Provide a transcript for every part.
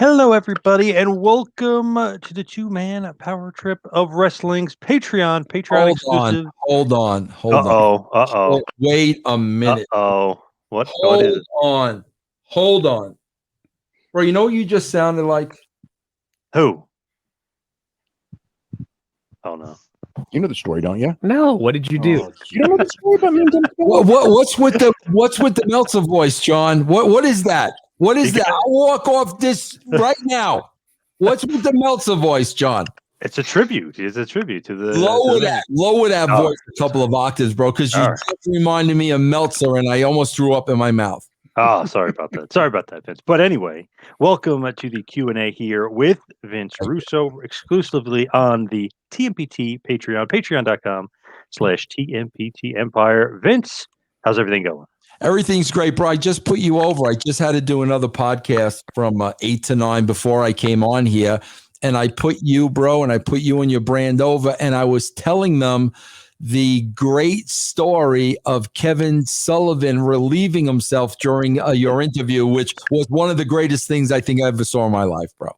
Hello, everybody, and welcome to the two-man power trip of wrestling's Patreon exclusive. Hold on. Wait a minute. What is it? Hold on. Bro, you know what you just sounded like? Who? Oh, no. You know the story, don't you? No. What did you do? You don't know the story about me and Tim Phillips? What's with the Meltzer voice, John? What is that? What is that? I'll walk off this right now. What's with the Meltzer voice, John? It's a tribute. It's a tribute to the lower that voice a couple of octaves, bro, because you just reminded me of Meltzer, and I almost threw up in my mouth. Oh, sorry about that. Sorry about that, Vince. But anyway, welcome to the Q&A here with Vince Russo, exclusively on the TMPT Patreon, patreon.com/TMPT Empire. Vince, how's everything going? Everything's great, bro. I just put you over. I just had to do another podcast from 8 to 9 before I came on here. And I put you, bro, and I put you and your brand over. And I was telling them the great story of Kevin Sullivan relieving himself during your interview, which was one of the greatest things I think I ever saw in my life, bro.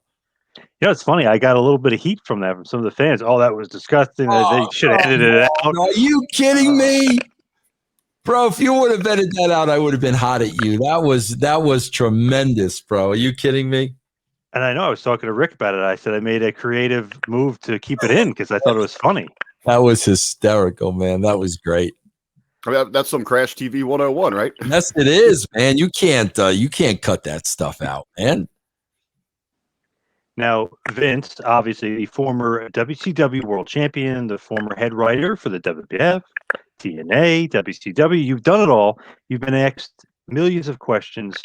Yeah, it's funny. I got a little bit of heat from that from some of the fans. Oh, that was disgusting. They should have edited it out. Are you kidding me? Bro, if you would have edited that out, I would have been hot at you. That was tremendous, bro. Are you kidding me? And I know I was talking to Rick about it. I said I made a creative move to keep it in because I thought it was funny. That was hysterical, man. That was great. I mean, that's some Crash TV 101, right? Yes, it is, man. You can't cut that stuff out, man. Now, Vince, obviously the former WCW World Champion, the former head writer for the WWF, TNA, WCW, you've done it all. You've been asked millions of questions.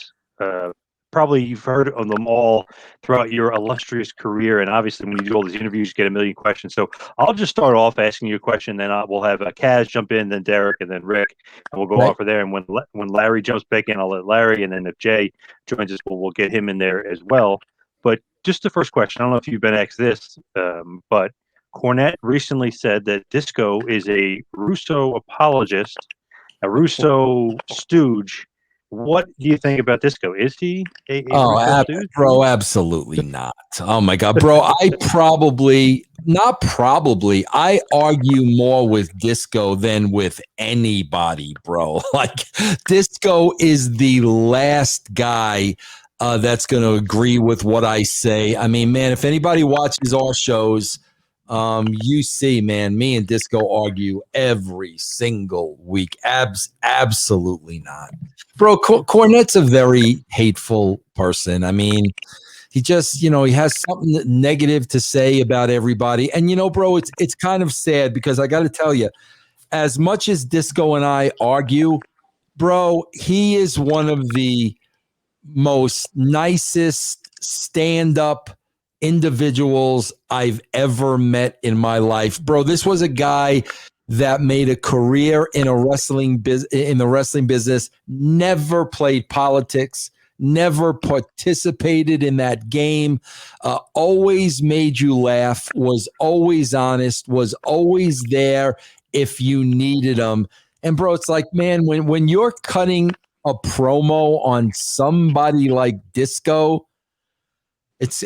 Probably you've heard of them all throughout your illustrious career. And obviously, when you do all these interviews, you get a million questions. So I'll just start off asking you a question. Then we'll have Kaz jump in, then Derek, and then Rick. And we'll go on from there. And when Larry jumps back in, I'll let Larry. And then if Jay joins us, we'll get him in there as well. But just the first question, I don't know if you've been asked this, but Cornette recently said that Disco is a Russo apologist, a Russo stooge. What do you think about Disco? Is he a Russo stooge? Bro, absolutely not. Oh, my God. Bro, I argue more with Disco than with anybody, bro. Like, Disco is the last guy that's going to agree with what I say. I mean, man, if anybody watches our shows, you see, man, me and Disco argue every single week. Absolutely not. Bro, Cornette's a very hateful person. I mean, he just, he has something negative to say about everybody. And, bro, it's kind of sad because I got to tell you, as much as Disco and I argue, bro, he is one of the most nicest stand-up individuals I've ever met in my life. Bro, this was a guy that made a career in the wrestling business, never played politics, never participated in that game, always made you laugh, was always honest, was always there if you needed him. And bro, it's like, man, when you're cutting a promo on somebody like Disco, it's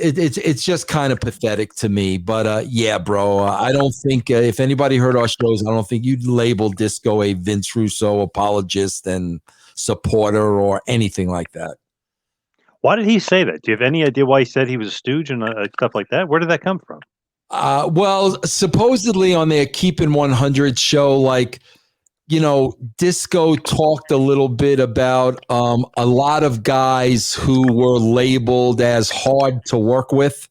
just kind of pathetic to me. But yeah, bro, I don't think if anybody heard our shows, I don't think you'd label Disco a Vince Russo apologist and supporter or anything like that. Why did he say that? Do you have any idea why he said he was a stooge and stuff like that? Where did that come from? Well, supposedly on their Keepin' 100 show, like, Disco talked a little bit about a lot of guys who were labeled as hard to work with.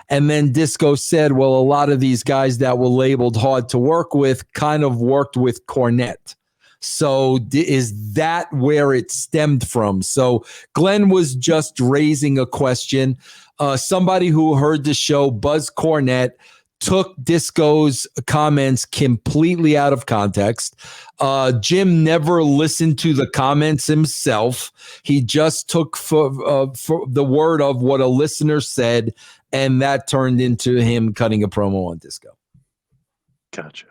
And then Disco said, well, a lot of these guys that were labeled hard to work with kind of worked with Cornette. So is that where it stemmed from? So Glenn was just raising a question. Somebody who heard the show, Buzz Cornette, took Disco's comments completely out of context. Jim never listened to the comments himself. He just took for the word of what a listener said, and that turned into him cutting a promo on Disco. Gotcha.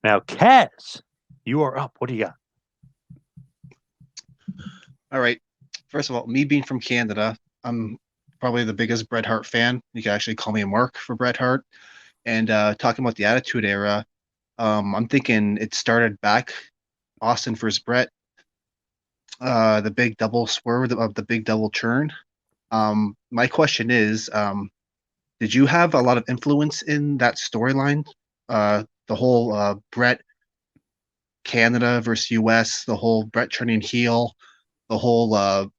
Now, Kaz, you are up. What do you got? All right. First of all, me being from Canada, I'm probably the biggest Bret Hart fan. You can actually call me a mark for Bret Hart. And talking about the Attitude Era, I'm thinking it started back Austin versus Bret, the big double swerve of the big double turn. My question is, did you have a lot of influence in that storyline? The whole Bret Canada versus US, the whole Bret turning heel, the whole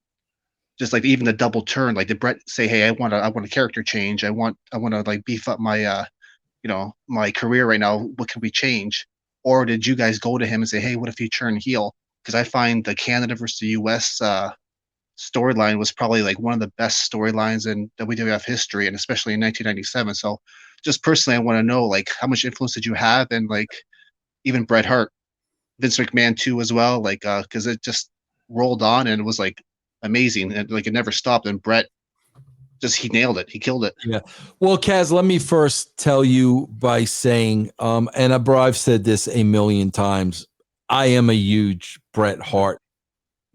just like even the double turn. Like did Bret say, "Hey, I want a character change. I want to like beef up my my career right now. What can we change?" Or did you guys go to him and say, "Hey, what if you turn heel?" Because I find the Canada versus the US storyline was probably like one of the best storylines in WWF history, and especially in 1997. So, just personally, I want to know like how much influence did you have, and like even Bret Hart, Vince McMahon too as well, like because it just rolled on and it was like amazing, and like it never stopped. And Bret he nailed it, he killed it. Yeah. Well, Kaz, let me first tell you by saying, and bro, I've said this a million times. I am a huge Bret Hart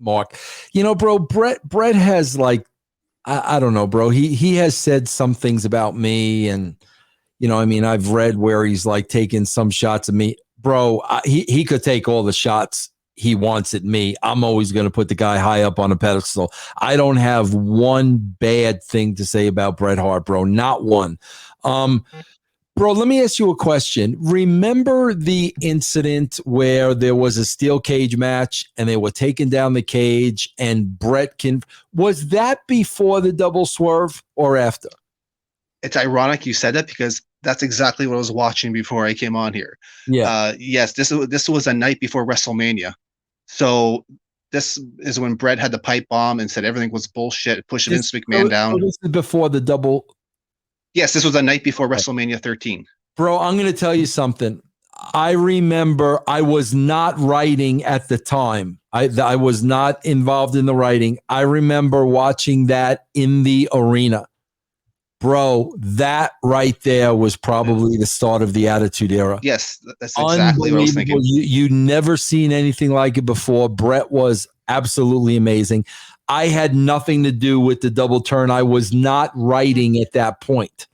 mark. You know, bro, Bret has like, I don't know, bro. He has said some things about me, and you know, I mean, I've read where he's like taking some shots at me, bro. He could take all the shots he wants at me. I'm always going to put the guy high up on a pedestal. I don't have one bad thing to say about Bret Hart, bro. Not one. Bro, let me ask you a question. Remember the incident where there was a steel cage match and they were taking down the cage and was that before the double swerve or after? It's ironic you said that because that's exactly what I was watching before I came on here. Yeah. Yes, this was a night before WrestleMania. So this is when Bret had the pipe bomb and said everything was bullshit, pushed Vince McMahon down. This is before the double. Yes, this was the night before WrestleMania 13. Bro, I'm going to tell you something. I remember I was not writing at the time. I was not involved in the writing. I remember watching that in the arena. Bro, that right there was probably the start of the Attitude Era. Yes, that's exactly what I was thinking. You never seen anything like it before. Bret was absolutely amazing. I had nothing to do with the double turn. I was not writing at that point.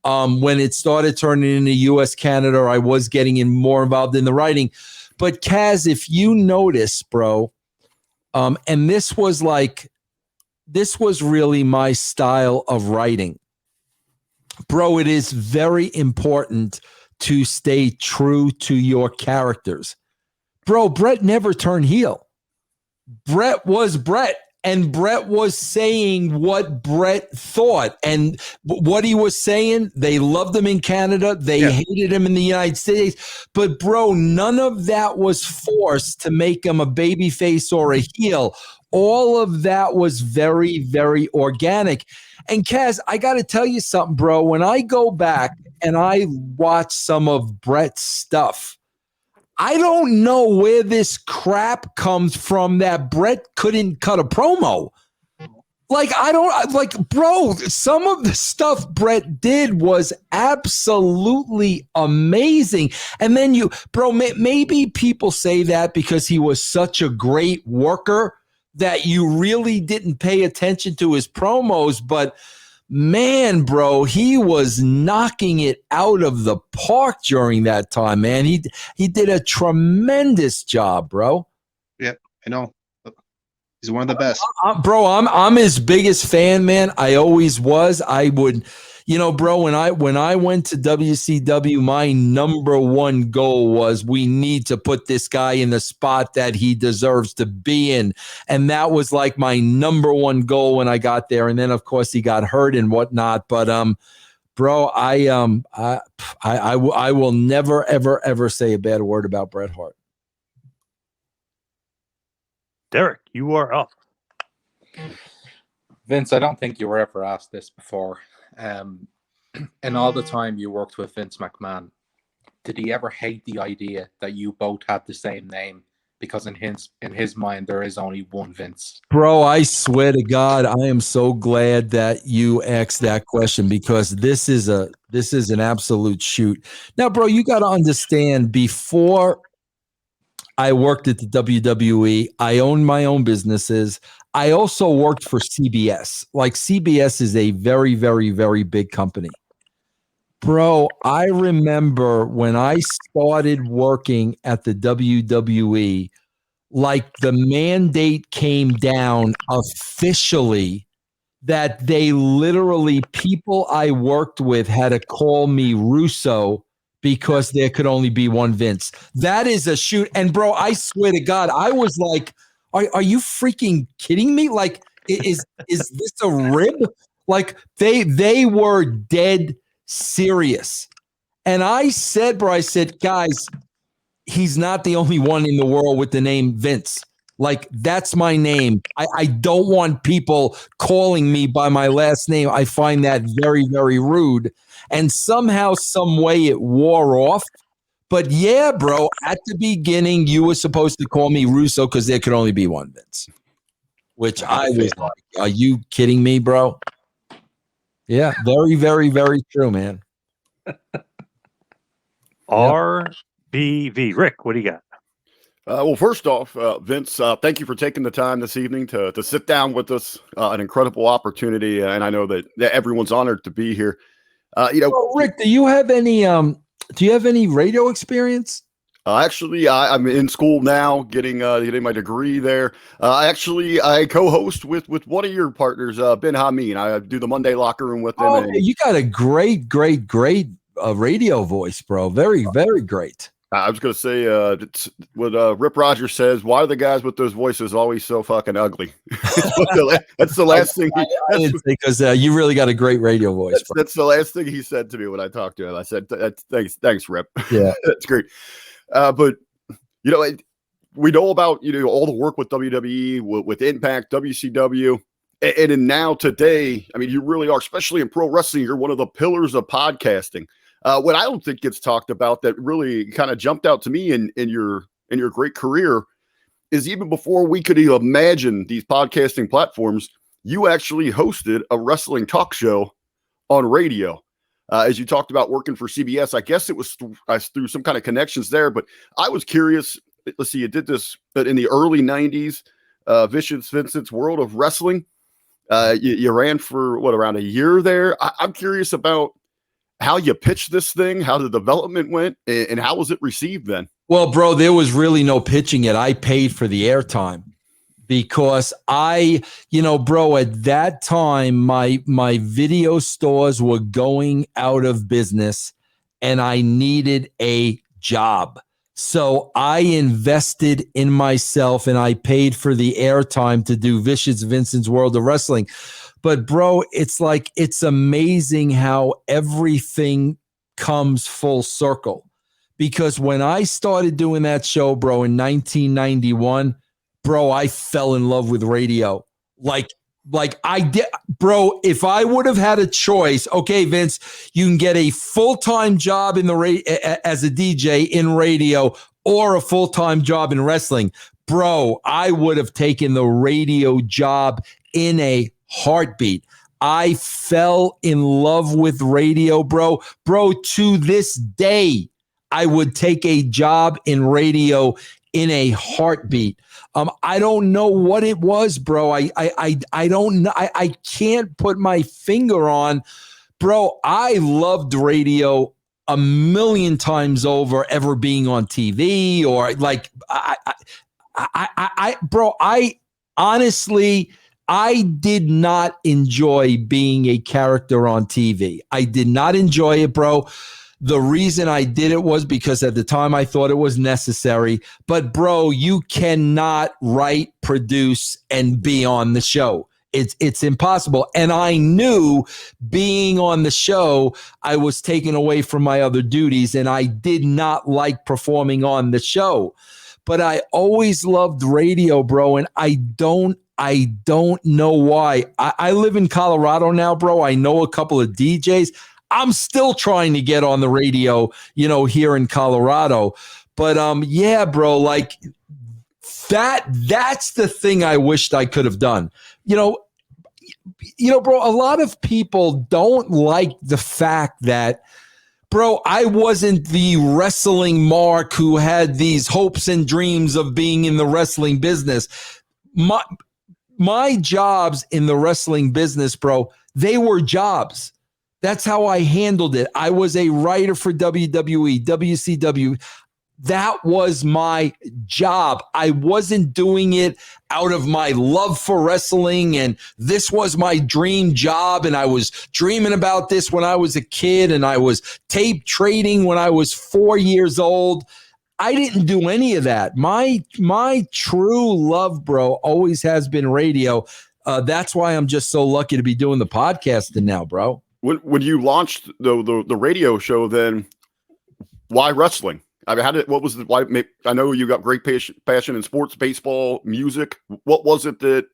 When it started turning into US Canada, I was getting more involved in the writing. But Kaz, if you notice, bro, and this was really my style of writing. Bro, it is very important to stay true to your characters. Bro, Bret never turned heel. Bret was Bret, and Bret was saying what Bret thought. And what he was saying, they loved him in Canada. They hated him in the United States. But, bro, none of that was forced to make him a babyface or a heel. All of that was very, very organic. And Kaz, I got to tell you something, bro. When I go back and I watch some of Bret's stuff, I don't know where this crap comes from that Bret couldn't cut a promo. Bro, some of the stuff Bret did was absolutely amazing. And then maybe people say that because he was such a great worker that you really didn't pay attention to his promos, but man, bro, he was knocking it out of the park during that time, man. He did a tremendous job, bro. Yep, I know. He's one of the best. Bro, I'm his biggest fan, man. I always was. I would, bro, when I went to WCW, my number one goal was we need to put this guy in the spot that he deserves to be in. And that was like my number one goal when I got there. And then of course he got hurt and whatnot. But bro, I will never, ever, ever say a bad word about Bret Hart. Derek, you are up. Vince, I don't think you were ever asked this before. In all the time you worked with Vince McMahon, did he ever hate the idea that you both had the same name? Because in his mind, there is only one Vince. Bro, I swear to God, I am so glad that you asked that question because this is an absolute shoot. Now, bro, you got to understand before I worked at the WWE. I owned my own businesses. I also worked for CBS. Like CBS is a very, very, very big company. Bro, I remember when I started working at the WWE, like the mandate came down officially that they literally, people I worked with had to call me Russo because there could only be one Vince. That is a shoot. And bro, I swear to God, I was like, are you freaking kidding me? Like, is this a rib? Like they were dead serious. And I said, bro, I said, guys, he's not the only one in the world with the name Vince. Like, that's my name. I don't want people calling me by my last name. I find that very, very rude. And somehow, some way it wore off. But yeah, bro, at the beginning, you were supposed to call me Russo because there could only be one Vince. Which I was like, are you kidding me, bro? Yeah, very, very, very true, man. RBV. Rick, what do you got? Well, first off, Vince, thank you for taking the time this evening to sit down with us. An incredible opportunity, and I know that everyone's honored to be here. Well, Rick, do you have any radio experience? Actually, I'm in school now, getting my degree there. I co-host with one of your partners, Ben Hameen. I do the Monday Locker Room with him. Oh, you got a great radio voice, bro. Very, very great. I was going to say, it's what Rip Rogers says. Why are the guys with those voices always so fucking ugly? That's the last thing. Because you really got a great radio voice. That's the last thing he said to me when I talked to him. I said, thanks, Rip. Yeah, that's great. But we know about all the work with WWE, with Impact, WCW, and now today. I mean, you really are, especially in pro wrestling. You're one of the pillars of podcasting. What I don't think gets talked about that really kind of jumped out to me in your great career is even before we could even imagine these podcasting platforms, you actually hosted a wrestling talk show on radio. As you talked about working for CBS, I guess it was through some kind of connections there, but I was curious. Let's see, you did this in the early 90s, Vicious Vincent's World of Wrestling. You ran for around a year there. I'm curious about how you pitched this thing, how the development went, and how was it received then? Well, bro, there was really no pitching it. I paid for the airtime because bro, at that time, my video stores were going out of business and I needed a job. So I invested in myself and I paid for the airtime to do Vicious Vincent's World of Wrestling. But bro, it's amazing how everything comes full circle. Because when I started doing that show, bro, in 1991, bro, I fell in love with radio. Like I did, bro. If I would have had a choice, okay, Vince, you can get a full-time job in as a DJ in radio or a full-time job in wrestling. Bro, I would have taken the radio job in a heartbeat. I fell in love with radio, bro. Bro, to this day, I would take a job in radio in a heartbeat. I don't know what it was, bro. I don't know. I can't put my finger on, bro. I loved radio a million times over ever being on TV or like, bro, I honestly, I did not enjoy being a character on TV. I did not enjoy it, bro. The reason I did it was because at the time I thought it was necessary. But bro, you cannot write, produce, and be on the show. It's impossible. And I knew being on the show, I was taken away from my other duties, and I did not like performing on the show. But I always loved radio, bro, and I don't know why. I live in Colorado now, bro. I know a couple of DJs. I'm still trying to get on the radio, here in Colorado. But yeah, bro, like that's the thing I wished I could have done. Bro, a lot of people don't like the fact that, Bro, I wasn't the wrestling mark who had these hopes and dreams of being in the wrestling business. My jobs in the wrestling business, bro, they were jobs. That's how I handled it. I was a writer for WWE, WCW. That was my job. I wasn't doing it out of my love for wrestling, and this was my dream job, and I was dreaming about this when I was a kid, and I was tape trading when I was 4 years old. I didn't do any of that. My true love, bro, always has been radio. That's why I'm just so lucky to be doing the podcasting now, bro. When you launched the radio show, then why wrestling? I mean, why? I know you got great passion in sports, baseball, music. What was it that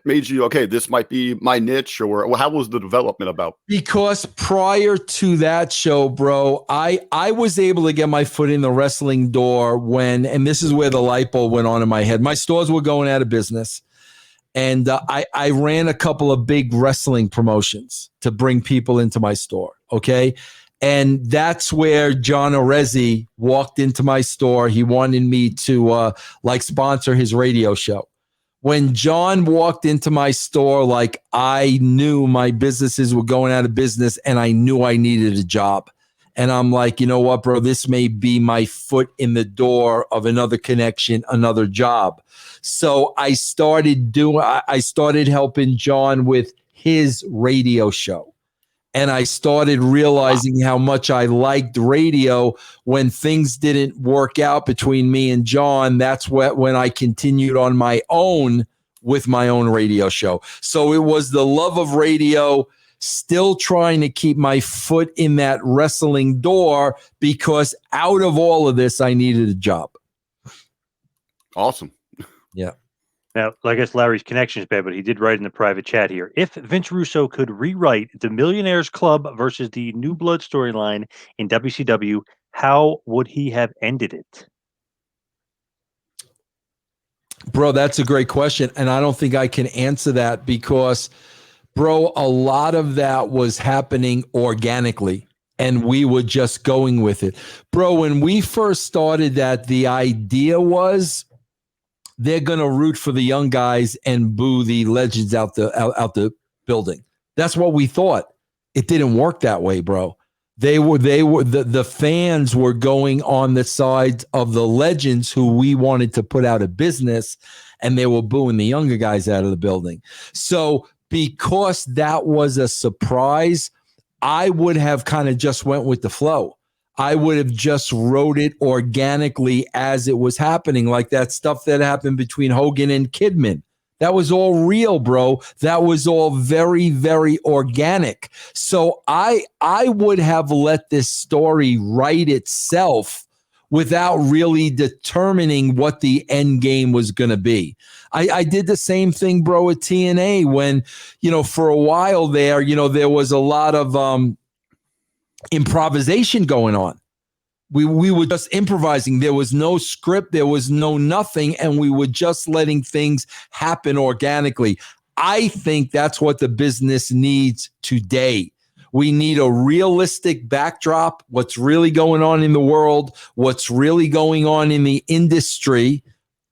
made you, okay, this might be my niche, or how was the development about? Because prior to that show, bro, I was able to get my foot in the wrestling door and this is where the light bulb went on in my head. My stores were going out of business. And I ran a couple of big wrestling promotions to bring people into my store, okay? And that's where John Arezzi walked into my store. He wanted me to sponsor his radio show. When John walked into my store, I knew my businesses were going out of business and I knew I needed a job. And I'm like, you know what, bro, this may be my foot in the door of another connection, another job. So I started helping John with his radio show. And I started realizing how much I liked radio. When things didn't work out between me and John, that's when I continued on my own with my own radio show. So it was the love of radio, still trying to keep my foot in that wrestling door, because out of all of this, I needed a job. Awesome. Yeah. Now, I guess Larry's connection is bad, but he did write in the private chat here. If Vince Russo could rewrite the Millionaires Club versus the New Blood storyline in WCW, how would he have ended it? Bro, that's a great question. And I don't think I can answer that because, bro, a lot of that was happening organically and we were just going with it. Bro, when we first started that, the idea was they're going to root for the young guys and boo the legends out the building. That's what we thought. It didn't work that way, bro. The fans were going on the side of the legends who we wanted to put out of business, and they were booing the younger guys out of the building. So because that was a surprise, I would have kind of just went with the flow. I would have just wrote it organically as it was happening, like that stuff that happened between Hogan and Kidman. That was all real, bro. That was all very, very organic. So I would have let this story write itself without really determining what the end game was going to be. I did the same thing, bro, at TNA when, for a while there, there was a lot of improvisation going on. We were just improvising. There was no script. There was no nothing. And we were just letting things happen organically. I think that's what the business needs today. We need a realistic backdrop, what's really going on in the world, what's really going on in the industry.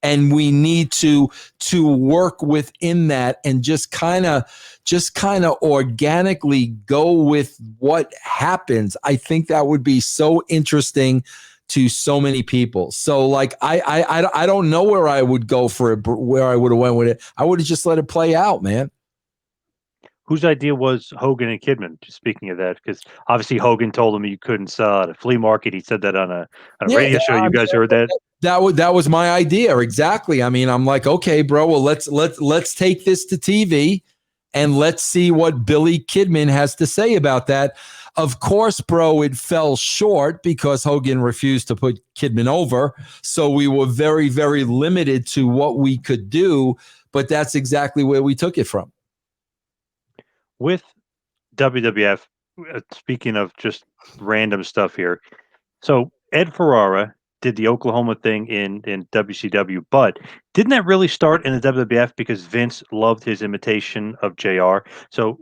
And we need to work within that and just kind of organically go with what happens. I think that would be so interesting to so many people. So I don't know where I would go for it, where I would have went with it. I would have just let it play out, man. Whose idea was Hogan and Kidman? Just speaking of that, because obviously Hogan told him you couldn't sell at a flea market. He said that on a radio show. You guys heard that? That was my idea. Exactly. I mean, I'm like, okay, bro, well, let's take this to TV and let's see what Billy Kidman has to say about that. Of course, bro, it fell short because Hogan refused to put Kidman over. So we were very, very limited to what we could do, but that's exactly where we took it from. With WWF, speaking of just random stuff here, so Ed Ferrara did the Oklahoma thing in WCW, but didn't that really start in the WWF because Vince loved his imitation of JR? So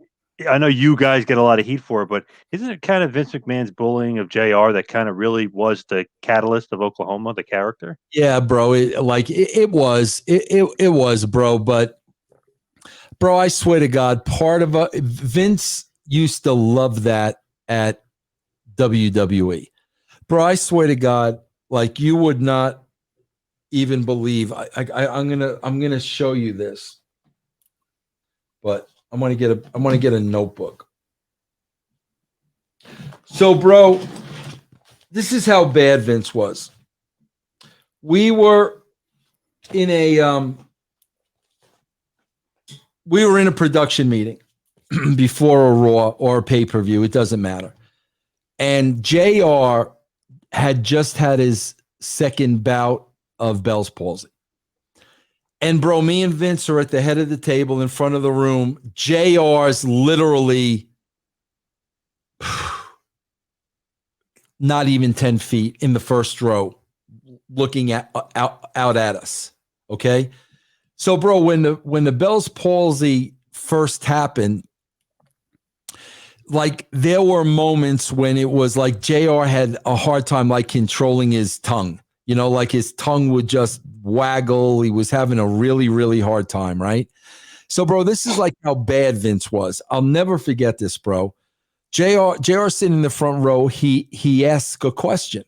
I know you guys get a lot of heat for it, but isn't it kind of Vince McMahon's bullying of JR that kind of really was the catalyst of Oklahoma, the character? Yeah, bro. It was, bro. But bro, I swear to God, part of Vince used to love that at WWE. Bro, I swear to God, like you would not even believe. I'm gonna show you this, but I'm gonna get a notebook. So, bro, this is how bad Vince was. We were in a production meeting before a Raw or a pay-per-view. It doesn't matter. And JR had just had his second bout of Bell's palsy. And bro, me and Vince are at the head of the table in front of the room. JR's literally not even 10 feet in the first row looking out at us. Okay. So bro, when the Bell's palsy first happened, like there were moments when it was like JR had a hard time like controlling his tongue, you know, like his tongue would just waggle. He was having a really, really hard time. Right. So bro, this is like how bad Vince was. I'll never forget this, bro. JR sitting in the front row. He asks a question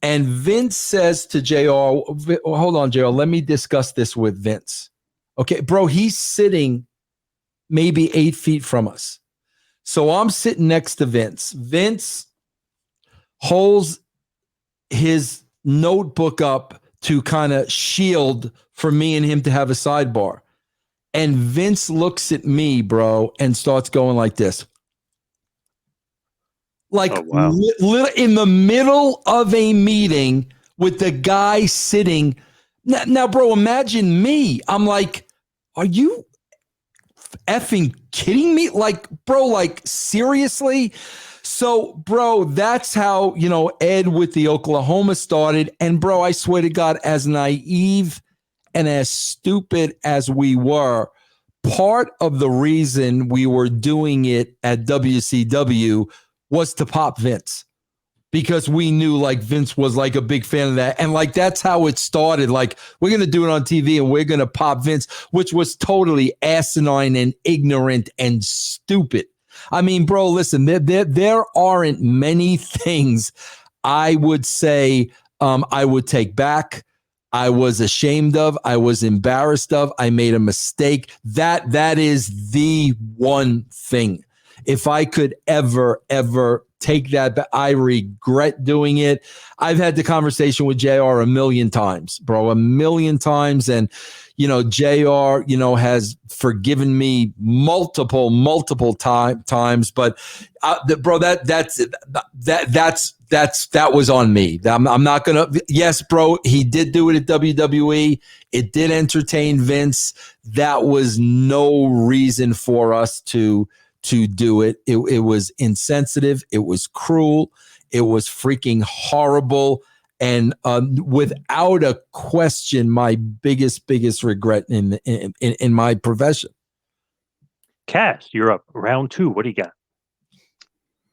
and Vince says to JR, hold on, JR, let me discuss this with Vince. Okay, bro, he's sitting maybe 8 feet from us. So I'm sitting next to Vince. Vince holds his notebook up to kind of shield for me and him to have a sidebar. And Vince looks at me, bro, and starts going like this. Like in the middle of a meeting with the guy sitting. Now, bro, imagine me. I'm like, are you effing kidding me? Like, bro, like seriously? So, bro, that's how, you know, Ed with the Oklahoma started. And bro, I swear to God, as naive and as stupid as we were, part of the reason we were doing it at WCW was to pop Vince, because we knew like Vince was like a big fan of that. And like, that's how it started. Like, we're going to do it on TV and we're going to pop Vince, which was totally asinine and ignorant and stupid. I mean, bro, listen, there aren't many things I would say I would take back. I was ashamed of. I was embarrassed of. I made a mistake. That is the one thing. If I could ever take that back, I regret doing it. I've had the conversation with JR a million times, bro, a million times. And, you know, JR, you know, has forgiven me multiple times. But, bro, that was on me. I'm not going to. Yes, bro, he did do it at WWE. It did entertain Vince. That was no reason for us to do it. It was insensitive. It was cruel. It was freaking horrible. And without a question, my biggest regret in my profession. Cass, you're up. Round 2. What do you got?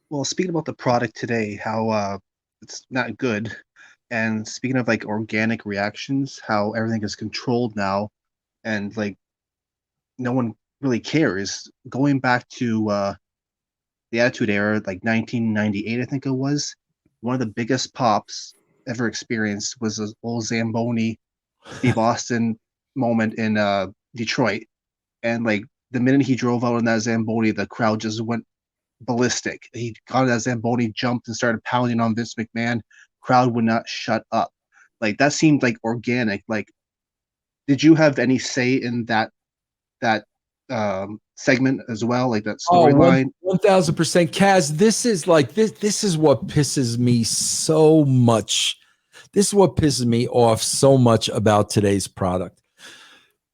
Well, speaking about the product today, how it's not good. And speaking of like organic reactions, how everything is controlled now and like no one really cares. Going back to the Attitude Era, like 1998, I think it was, one of the biggest pops ever experienced was this old Zamboni, Steve Austin moment in Detroit. And like the minute he drove out on that Zamboni, the crowd just went ballistic. He got on that Zamboni, jumped and started pounding on Vince McMahon. Crowd would not shut up. Like that seemed like organic. Like, did you have any say in that segment as well, like that storyline? 1000%. Kaz, this is like this is what pisses me so much. This is what pisses me off so much about today's product.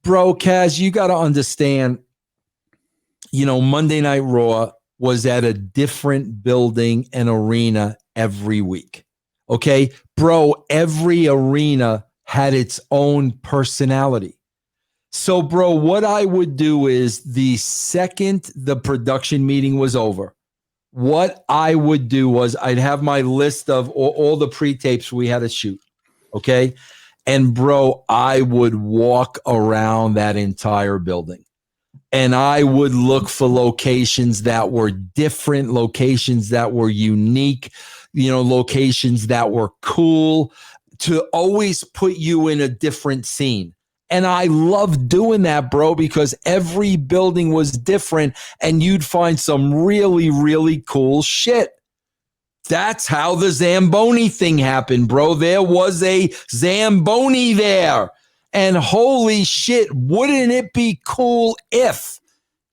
Bro, Kaz, you got to understand, you know, Monday Night Raw was at a different building and arena every week. Okay, bro, every arena had its own personality. So, bro, what I would do is the second the production meeting was over, what I would do was I'd have my list of all the pre-tapes we had to shoot. Okay. And bro, I would walk around that entire building and I would look for locations that were different, locations that were unique, locations that were cool, to always put you in a different scene. And I loved doing that, bro, because every building was different and you'd find some really, really cool shit. That's how the Zamboni thing happened, bro. There was a Zamboni there. And holy shit, wouldn't it be cool if?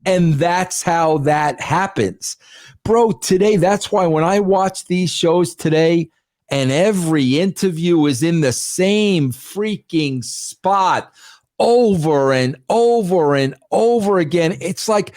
And that's how that happens. Bro, today, that's why when I watch these shows today, and every interview is in the same freaking spot over and over and over again. It's like,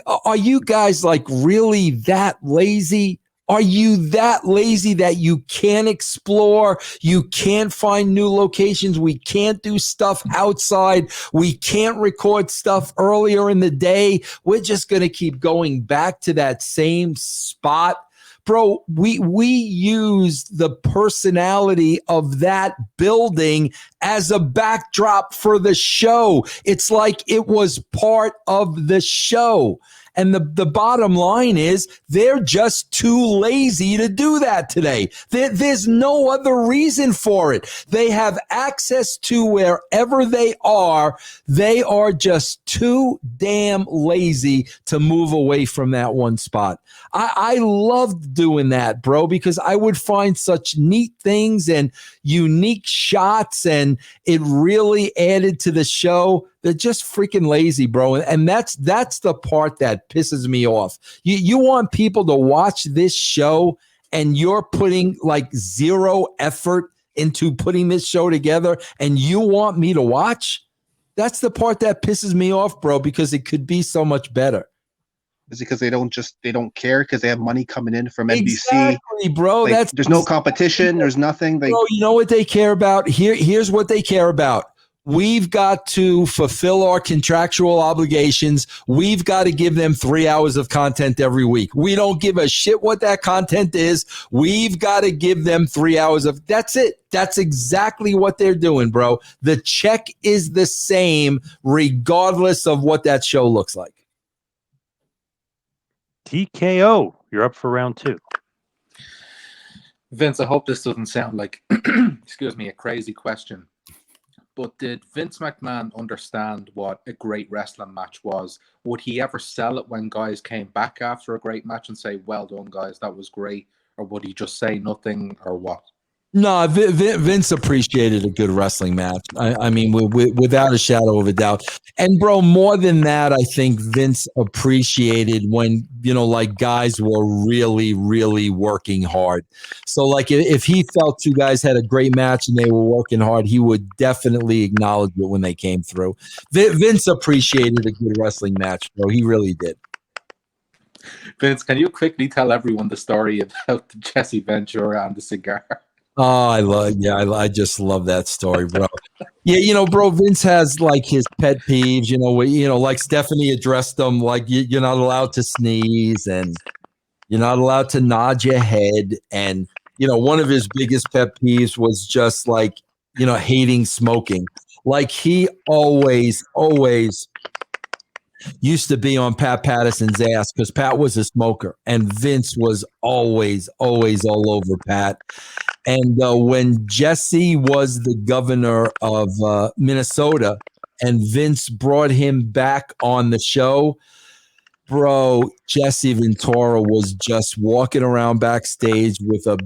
are you guys like really that lazy? Are you that lazy that you can't explore? You can't find new locations. We can't do stuff outside. We can't record stuff earlier in the day. We're just going to keep going back to that same spot. Bro, we use the personality of that building as a backdrop for the show. It's like it was part of the show. And the bottom line is they're just too lazy to do that today. There's no other reason for it. They have access to wherever they are. They are just too damn lazy to move away from that one spot. I loved doing that, bro, because I would find such neat things and unique shots, and it really added to the show. They're just freaking lazy, bro. And that's the part that pisses me off. You want people to watch this show and you're putting like zero effort into putting this show together and you want me to watch? That's the part that pisses me off, bro, because it could be so much better. Is it because they don't care because they have money coming in from NBC? Exactly, bro. Like, there's no competition. There's nothing. Bro, you know what they care about? Here's what they care about. We've got to fulfill our contractual obligations. We've got to give them 3 hours of content every week. We don't give a shit what that content is. We've got to give them 3 hours of, that's it. That's exactly what they're doing, bro. The check is the same regardless of what that show looks like. TKO, you're up for round 2. Vince, I hope this doesn't sound like, excuse me, a crazy question. But did Vince McMahon understand what a great wrestling match was? Would he ever sell it when guys came back after a great match and say, well done, guys, that was great? Or would he just say nothing, or what? No, Vince appreciated a good wrestling match. I mean, without a shadow of a doubt. And bro, more than that, I think Vince appreciated when, like guys were really, really working hard. So like if he felt two guys had a great match and they were working hard, he would definitely acknowledge it when they came through. Vince appreciated a good wrestling match, bro. He really did. Vince, can you quickly tell everyone the story about the Jesse Ventura and the cigar? Oh, I just love that story, bro. Yeah, bro, Vince has like his pet peeves, like Stephanie addressed them, like you're not allowed to sneeze and you're not allowed to nod your head. And, one of his biggest pet peeves was just like, hating smoking. Like he always used to be on Pat Patterson's ass because Pat was a smoker and Vince was always all over Pat. And when Jesse was the governor of Minnesota and Vince brought him back on the show, bro, Jesse Ventura was just walking around backstage with the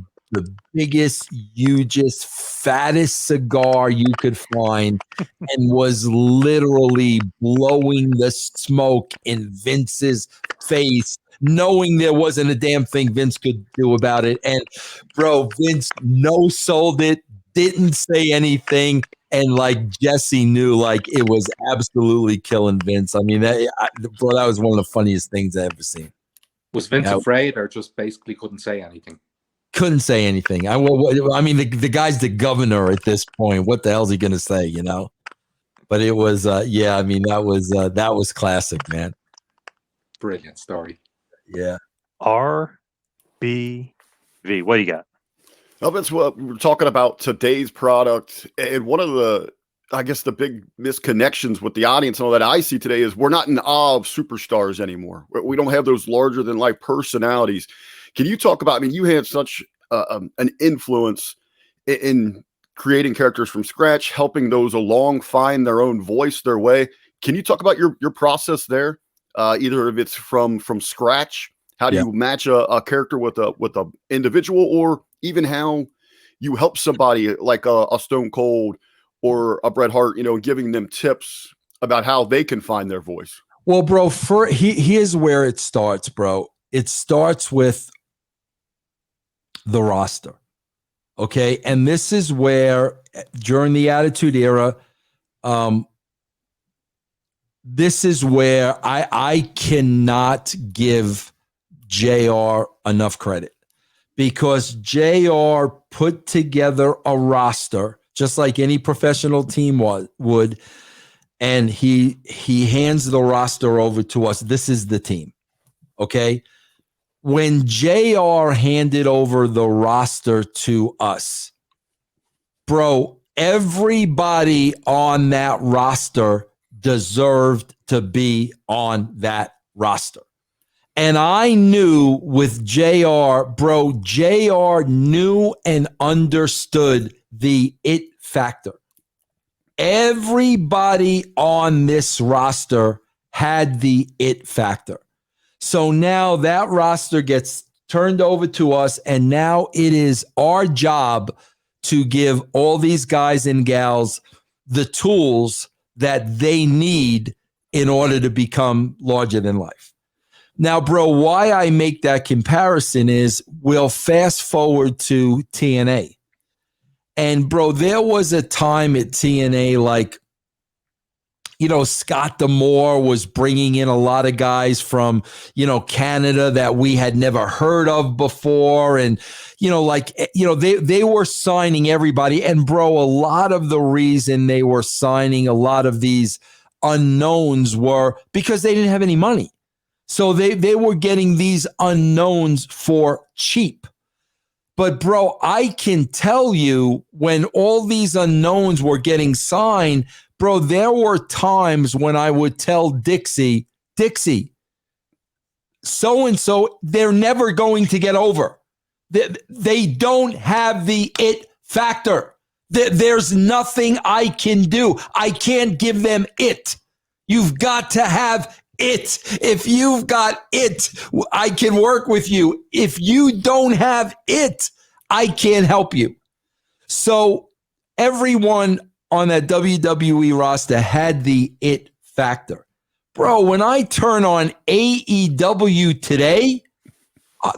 biggest, hugest, fattest cigar you could find and was literally blowing the smoke in Vince's face, knowing there wasn't a damn thing Vince could do about it. And bro, Vince no-sold it, didn't say anything. And like Jesse knew like it was absolutely killing Vince. I mean, that was one of the funniest things I've ever seen. Was Vince afraid or just basically couldn't say anything? Couldn't say anything. I mean, the guy's the governor at this point. What the hell is he going to say, But it was, yeah, I mean, that was classic, man. Brilliant story. Yeah. RBV. What do you got? Well, that's what we're talking about today's product. And one of the, I guess, the big misconnections with the audience and all that I see today is we're not in awe of superstars anymore. We don't have those larger than life personalities. Can you talk about, I mean, you had such an influence in creating characters from scratch, helping those along find their own voice, their way. Can you talk about your process there? Either if it's from scratch, how do you match a character with a individual, or even how you help somebody like a Stone Cold or a Bret Hart, giving them tips about how they can find their voice? Well, bro, here's where it starts, bro. It starts with the roster. Okay. And this is where, during the Attitude Era, this is where I cannot give JR enough credit, because JR put together a roster just like any professional team would, and he hands the roster over to us. This is the team. Okay. When JR handed over the roster to us, bro, everybody on that roster deserved to be on that roster. And I knew with JR, bro, JR knew and understood the it factor. Everybody on this roster had the it factor. So now that roster gets turned over to us, and now it is our job to give all these guys and gals the tools that they need in order to become larger than life. Now, bro, why I make that comparison is we'll fast forward to TNA. And, bro, there was a time at TNA, like, Scott D'Amore was bringing in a lot of guys from, Canada that we had never heard of before. And, they were signing everybody. And, bro, a lot of the reason they were signing a lot of these unknowns were because they didn't have any money. So they were getting these unknowns for cheap. But, bro, I can tell you, when all these unknowns were getting signed, bro, there were times when I would tell Dixie, so-and-so, they're never going to get over. They don't have the it factor. There's nothing I can do. I can't give them it. You've got to have it. If you've got it, I can work with you. If you don't have it, I can't help you. So everyone on that WWE roster had the it factor. Bro, when I turn on AEW today,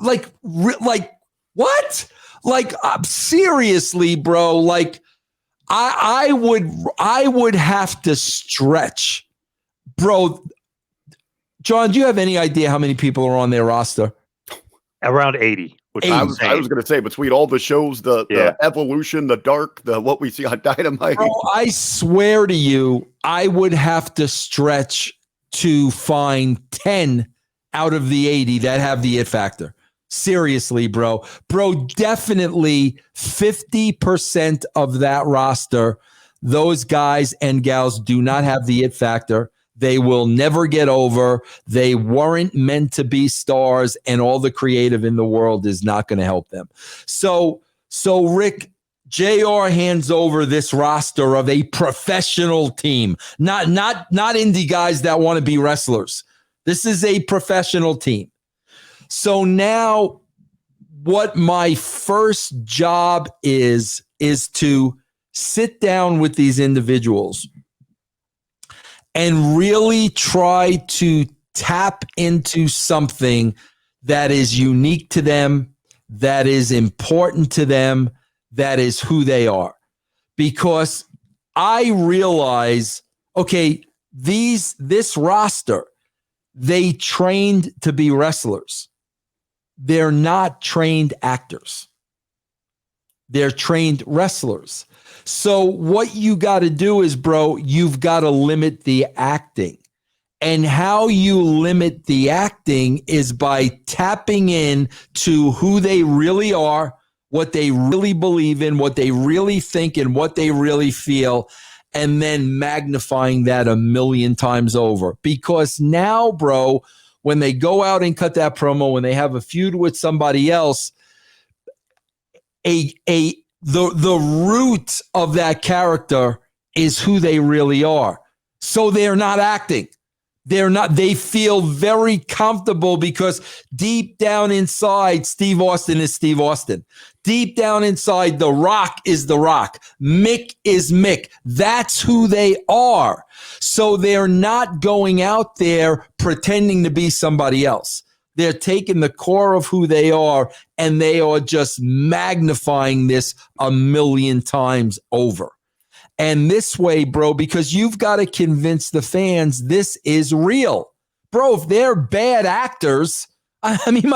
like what? Like, seriously, bro, like I would have to stretch. Bro, John, do you have any idea how many people are on their roster? Around 80. I was going to say, between all the shows, the Evolution, the Dark, what we see on Dynamite. Bro, I swear to you, I would have to stretch to find 10 out of the 80 that have the it factor. Seriously, bro. Bro, definitely 50% of that roster, those guys and gals do not have the it factor. They will never get over. They weren't meant to be stars, and all the creative in the world is not going to help them. So Rick, JR hands over this roster of a professional team, not indie guys that want to be wrestlers. This is a professional team. So now what my first job is to sit down with these individuals and really try to tap into something that is unique to them, that is important to them, that is who they are. Because I realize, okay, this roster, they trained to be wrestlers. They're not trained actors. They're trained wrestlers. So what you got to do is, bro, you've got to limit the acting. And how you limit the acting is by tapping in to who they really are, what they really believe in, what they really think, and what they really feel, and then magnifying that a million times over. Because now, bro, when they go out and cut that promo, when they have a feud with somebody else, the root of that character is who they really are. So they're not acting. They feel very comfortable because deep down inside, Steve Austin is Steve Austin. Deep down inside, The Rock is The Rock. Mick is Mick. That's who they are. So they're not going out there pretending to be somebody else. They're taking the core of who they are and they are just magnifying this a million times over. And this way, bro, because you've got to convince the fans this is real. Bro, if they're bad actors, I mean,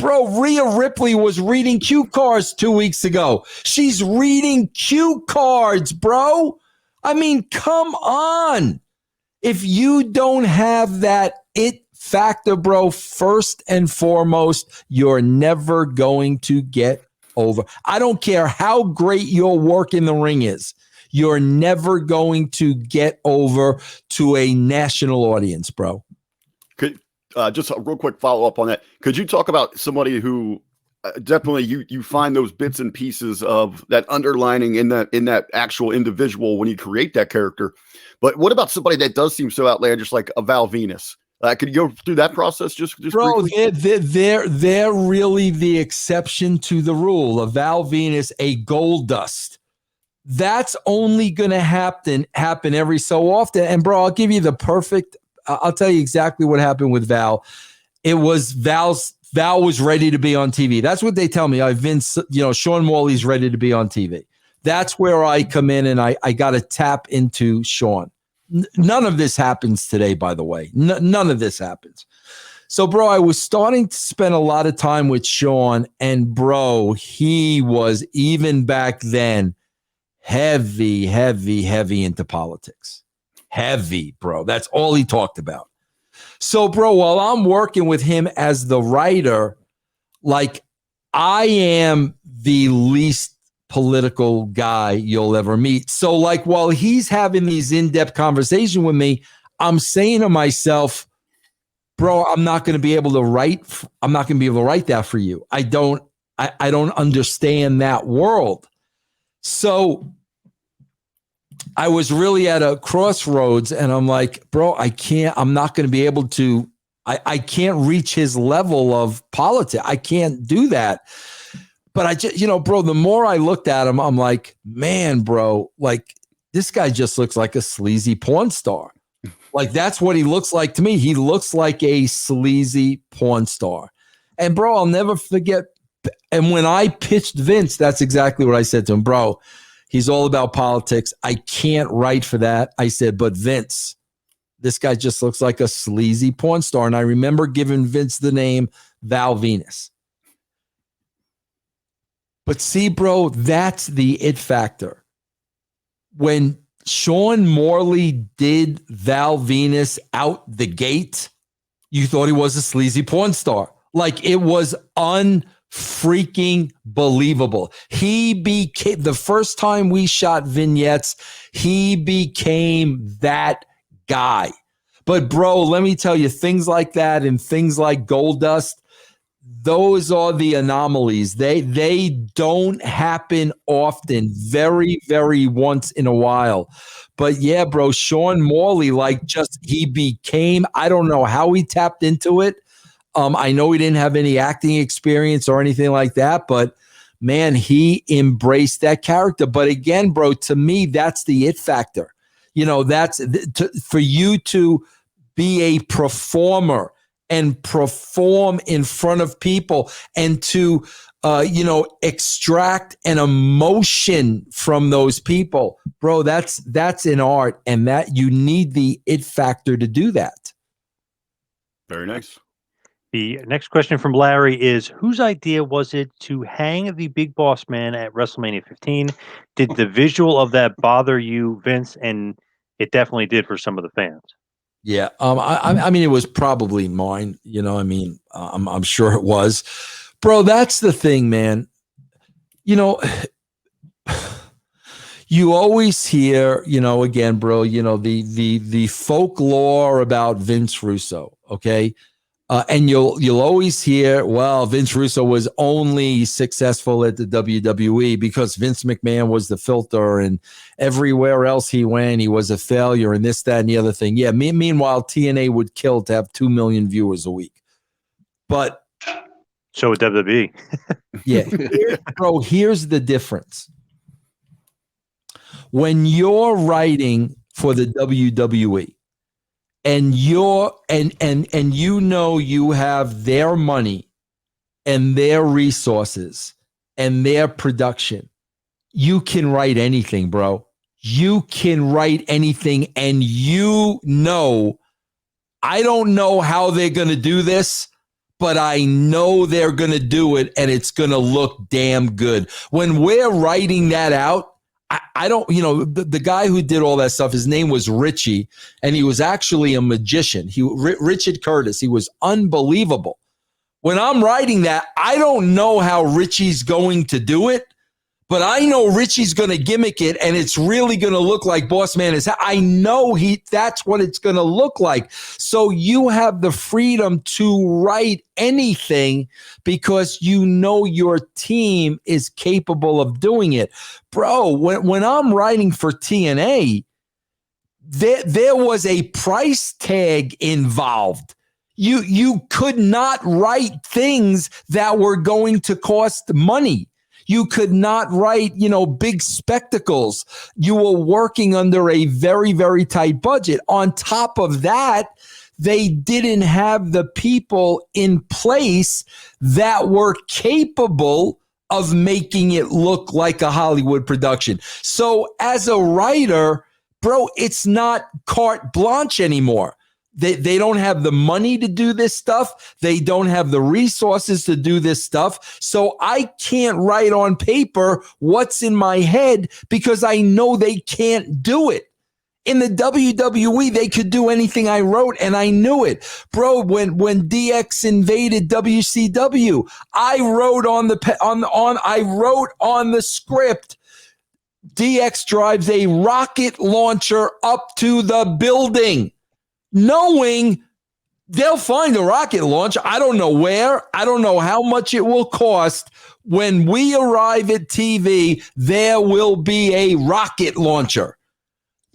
Rhea Ripley was reading cue cards 2 weeks ago. She's reading cue cards, bro. I mean, come on. If you don't have that it factor, bro, first and foremost, you're never going to get over. I don't care how great your work in the ring is. You're never going to get over to a national audience, bro. Could just a real quick follow up on that. Could you talk about somebody who definitely you find those bits and pieces of that underlining in that actual individual when you create that character? But what about somebody that does seem so outlandish, like a Val Venus? Could you go through that process just bro? Briefly? They're really the exception to the rule. A Val Venus, a gold dust. That's only going to happen every so often. And bro, I'll give you the perfect. I'll tell you exactly what happened with Val. It was Val was ready to be on TV. That's what they tell me. Vince, Sean Morley's ready to be on TV. That's where I come in and I got to tap into Sean. None of this happens today, by the way. None of this happens. So, bro, I was starting to spend a lot of time with Sean, and bro, he was even back then heavy into politics. Heavy, bro. That's all he talked about. So, bro, while I'm working with him as the writer, like I am the least political guy you'll ever meet. So, like, while he's having these in-depth conversations with me, I'm saying to myself, bro, I'm not going to be able to write that for you. I don't understand that world. So I was really at a crossroads and I'm like, bro, I'm not going to be able to, I can't reach his level of politics. I can't do that. But I just, bro, the more I looked at him, I'm like, man, bro, like this guy just looks like a sleazy porn star. Like that's what he looks like to me. He looks like a sleazy porn star. And bro, I'll never forget. And when I pitched Vince, that's exactly what I said to him, bro. He's all about politics. I can't write for that. I said, but Vince, this guy just looks like a sleazy porn star. And I remember giving Vince the name Val Venus. But see, bro, that's the it factor. When Sean Morley did Val Venus out the gate, you thought he was a sleazy porn star. Like it was unfreaking believable. He became, the first time we shot vignettes, he became that guy. But bro, let me tell you, things like that and things like Goldust, those are the anomalies. They don't happen often, very, very once in a while. But yeah, bro, Sean Morley, he became, I don't know how he tapped into it. I know he didn't have any acting experience or anything like that, but man, he embraced that character. But again, bro, to me, that's the it factor. For you to be a performer and perform in front of people and to, extract an emotion from those people, bro, that's an art, and that you need the it factor to do that. Very nice. The next question from Larry is, whose idea was it to hang the Big Boss Man at WrestleMania 15? Did the visual of that bother you, Vince? And it definitely did for some of the fans. Yeah. I mean, it was probably mine. You know, I mean, I'm sure it was. Bro, that's the thing, man. You know, you always hear, you know, again, bro, you know, the folklore about Vince Russo, okay? And you'll always hear, well, Vince Russo was only successful at the WWE because Vince McMahon was the filter, and everywhere else he went, he was a failure, and this, that, and the other thing. Yeah, meanwhile, TNA would kill to have 2 million viewers a week. But so would WWE. Yeah, bro, here's the difference. When you're writing for the WWE, and you're and you know you have their money and their resources and their production, you can write anything, bro. You can write anything, and you know, I don't know how they're going to do this, but I know they're going to do it, and it's going to look damn good. When we're writing that out, I don't, you know, the guy who did all that stuff, his name was Richie, and he was actually a magician. Richard Curtis. He was unbelievable. When I'm writing that, I don't know how Richie's going to do it, but I know Richie's going to gimmick it, and it's really going to look like Boss Man is. I know that's what it's going to look like. So you have the freedom to write anything because you know your team is capable of doing it. Bro, when I'm writing for TNA, there was a price tag involved. You could not write things that were going to cost money. You could not write, you know, big spectacles. You were working under a very, very tight budget. On top of that, they didn't have the people in place that were capable of making it look like a Hollywood production. So as a writer, bro, it's not carte blanche anymore. They don't have the money to do this stuff. They don't have the resources to do this stuff. So I can't write on paper what's in my head because I know they can't do it. In the WWE, they could do anything I wrote, and I knew it. Bro, when DX invaded WCW, I wrote on the script, DX drives a rocket launcher up to the building, knowing they'll find a rocket launch. I don't know where. I don't know how much it will cost. When we arrive at TV, there will be a rocket launcher.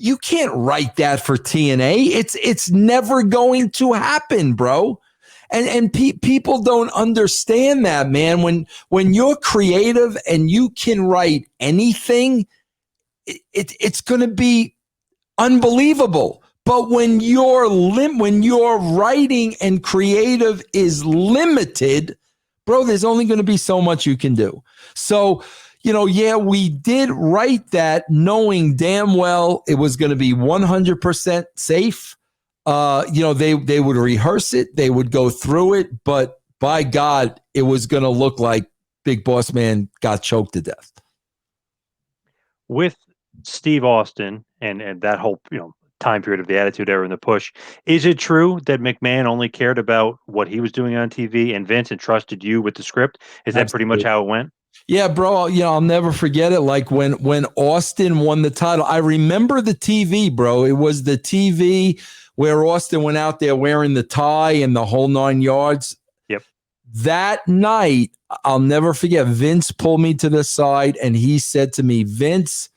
You can't write that for TNA. It's never going to happen, bro. And people don't understand that, man. When you're creative and you can write anything, it's going to be unbelievable. But when your writing and creative is limited, bro, there's only going to be so much you can do. So, you know, yeah, we did write that knowing damn well it was going to be 100% safe. You know, they would rehearse it, they would go through it, but by God, it was going to look like Big Boss Man got choked to death. With Steve Austin and that whole, you know, time period of the Attitude Era and the push, is it true that McMahon only cared about what he was doing on TV and Vince entrusted you with the script? Is that pretty much how it went? Yeah, bro, you know, I'll never forget it. Like when Austin won the title, I remember the TV, bro. It was the TV where Austin went out there wearing the tie and the whole 9 yards. Yep. That night, I'll never forget, Vince pulled me to the side and he said to me, Vince,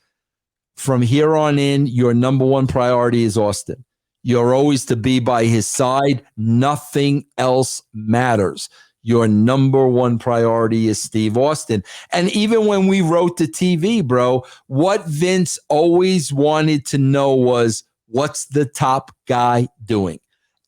from here on in, your number one priority is Austin. You're always to be by his side. Nothing else matters. Your number one priority is Steve Austin. And even when we wrote the TV, bro, what Vince always wanted to know was, what's the top guy doing?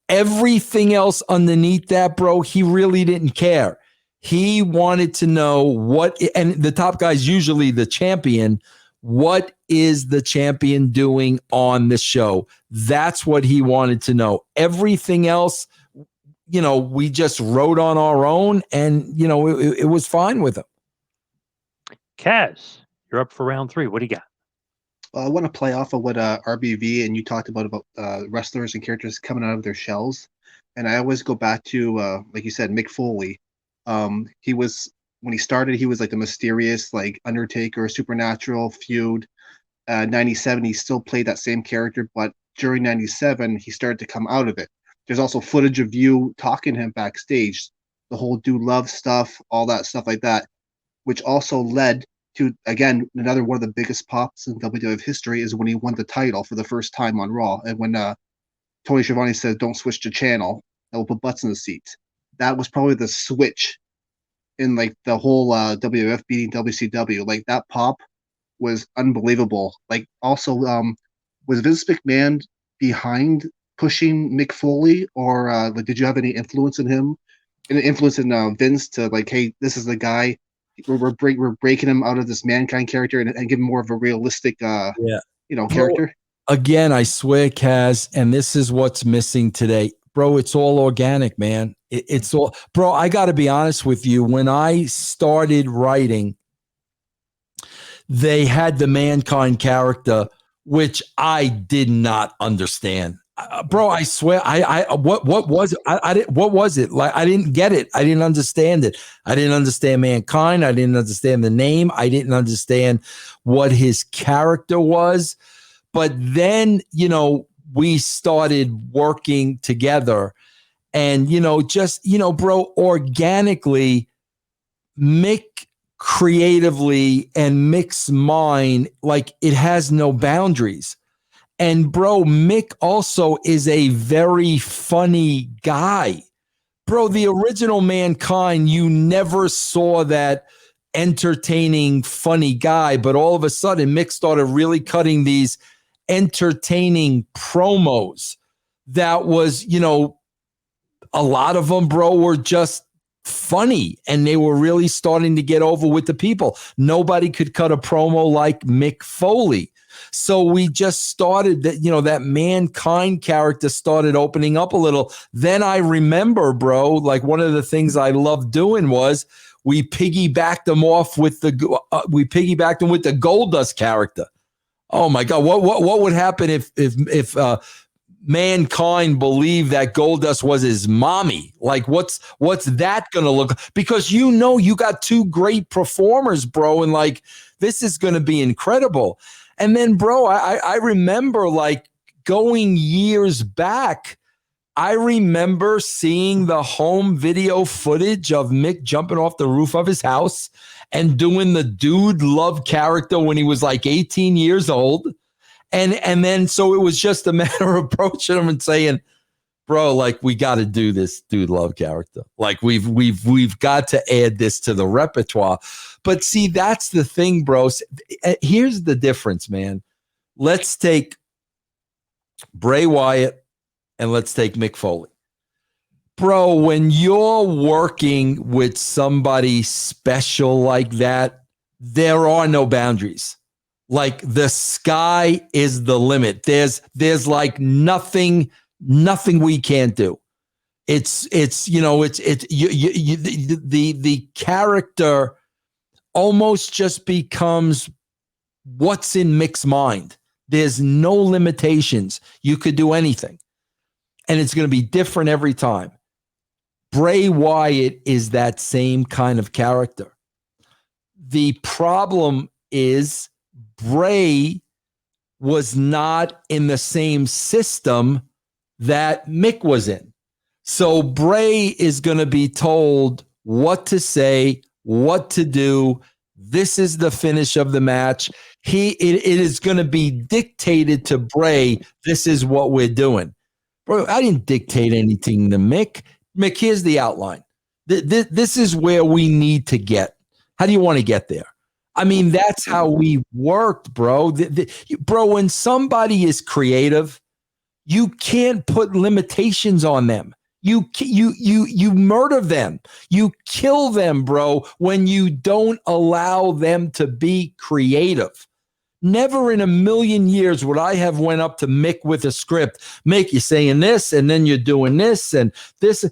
Everything else underneath that, bro, he really didn't care. He wanted to know what, and the top guy's usually the champion. What is the champion doing on the show? That's what he wanted to know. Everything else, we just wrote on our own, and it was fine with him. Kaz, you're up for round 3. What do you got? I want to play off of what RBV and you talked about wrestlers and characters coming out of their shells, and I always go back to like you said, Mick Foley. He was, when he started, he was like the mysterious, like Undertaker, Supernatural feud. 97, he still played that same character, but during 97, he started to come out of it. There's also footage of you talking to him backstage, the whole do love stuff, all that stuff like that, which also led to, again, another one of the biggest pops in WWF history is when he won the title for the first time on Raw. And when Tony Schiavone says, don't switch the channel, that will put butts in the seats. That was probably the switch in like the whole WWF beating WCW. Like that pop was unbelievable. Like also, was Vince McMahon behind pushing Mick Foley, or like did you have any influence in him, and influence in Vince to like, hey, this is the guy, we're breaking him out of this mankind character and give him more of a realistic character. Again, I swear, Kaz, and this is what's missing today, bro. It's all organic, man. It's all, bro. I got to be honest with you. When I started writing, they had the mankind character, which I did not understand. Bro, I swear, what was it? What was it? Like, I didn't get it. I didn't understand it. I didn't understand mankind. I didn't understand the name. I didn't understand what his character was. But then, we started working together, and, bro, organically, Mick creatively and Mick's mind, like, it has no boundaries. And bro, Mick also is a very funny guy. Bro, the original Mankind, you never saw that entertaining, funny guy, but all of a sudden Mick started really cutting these entertaining promos that was, a lot of them, bro, were just funny, and they were really starting to get over with the people. Nobody could cut a promo like Mick Foley. So we just started that, that mankind character started opening up a little. Then I remember, bro, like one of the things I loved doing was we piggybacked them with the Goldust character. Oh my God. What would happen if mankind believed that Goldust was his mommy? Like what's that going to look? Because you got two great performers, bro. And like, this is going to be incredible. And then, bro, I remember like going years back, I remember seeing the home video footage of Mick jumping off the roof of his house and doing the dude love character when he was like 18 years old. And then, so it was just a matter of approaching him and saying, bro, like, we got to do this dude love character. Like we've got to add this to the repertoire. But see, that's the thing, bro. Here's the difference, man. Let's take Bray Wyatt and let's take Mick Foley. Bro, when you're working with somebody special like that, there are no boundaries. Like the sky is the limit. There's like nothing we can't do. The character almost just becomes what's in Mick's mind. There's no limitations. You could do anything. And it's going to be different every time. Bray Wyatt is that same kind of character. The problem is Bray was not in the same system that Mick was in. So Bray is going to be told what to say, what to do. This is the finish of the match. It is going to be dictated to Bray. This is what we're doing. Bro, I didn't dictate anything to Mick. Mick, here's the outline. This is where we need to get. How do you want to get there? I mean, that's how we worked, bro. Bro, when somebody is creative, you can't put limitations on them. You murder them. You kill them, bro, when you don't allow them to be creative. Never in a million years would I have went up to Mick with a script. Mick, you're saying this, and then you're doing this, and this.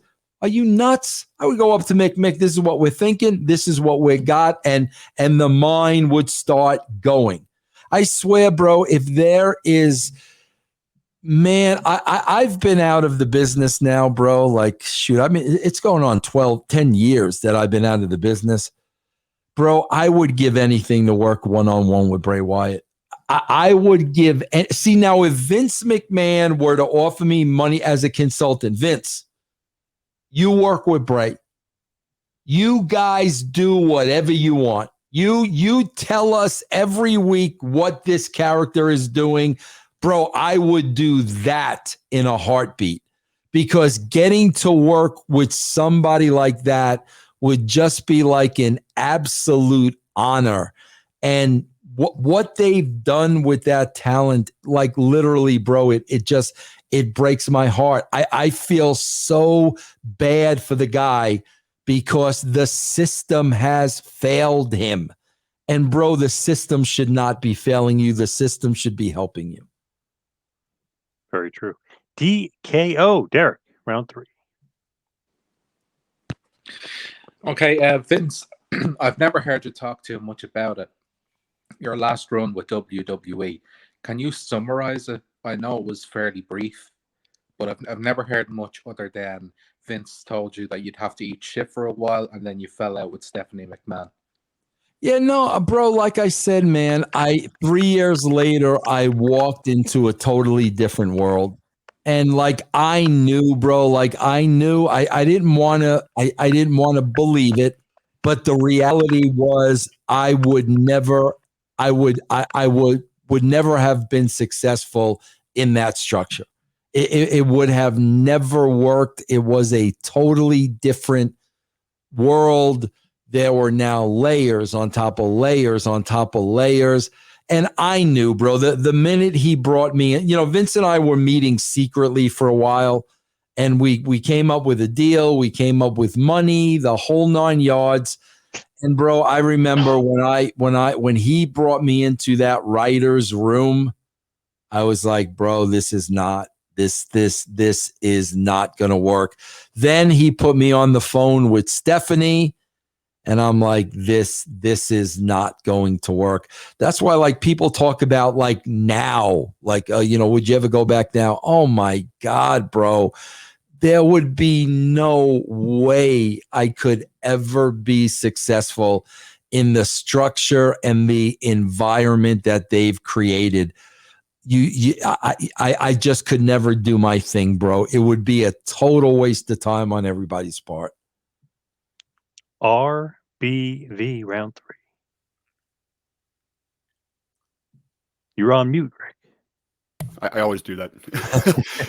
Are you nuts? I would go up to Mick, this is what we're thinking. This is what we got. And the mind would start going. I swear, bro, if there is, man, I've been out of the business now, bro. Like, shoot, I mean, it's going on 10 years that I've been out of the business. Bro, I would give anything to work one-on-one with Bray Wyatt. I would give, see, now if Vince McMahon were to offer me money as a consultant, Vince, you work with Bray. You guys do whatever you want. You tell us every week what this character is doing. Bro, I would do that in a heartbeat, because getting to work with somebody like that would just be like an absolute honor. And what they've done with that talent, like literally, bro, it breaks my heart. I feel so bad for the guy because the system has failed him. And bro, the system should not be failing you. The system should be helping you. Very true. DKO, Derek, round 3. Okay, Vince, I've never heard you talk too much about it. Your last run with WWE. Can you summarize it? I know it was fairly brief, but I've never heard much other than Vince told you that you'd have to eat shit for a while, and then you fell out with Stephanie McMahon. Yeah, no, bro, like I said, man, 3 years later, I walked into a totally different world. And like, I knew, bro, like I knew I didn't want to believe it, but the reality was I would never have been successful in that structure. It would have never worked. It was a totally different world. There were now layers on top of layers on top of layers. And I knew, bro, the minute he brought me in, Vince and I were meeting secretly for a while, and we came up with a deal. We came up with money, the whole 9 yards. And bro, I remember when he brought me into that writer's room, I was like, bro, this is not going to work. Then he put me on the phone with Stephanie, and I'm like, this is not going to work. That's why, like, people talk about like now, like, would you ever go back now? Oh my God, bro. There would be no way I could ever be successful in the structure and the environment that they've created. I just could never do my thing, bro. It would be a total waste of time on everybody's part. RBV, round 3. You're on mute, Rick. I always do that.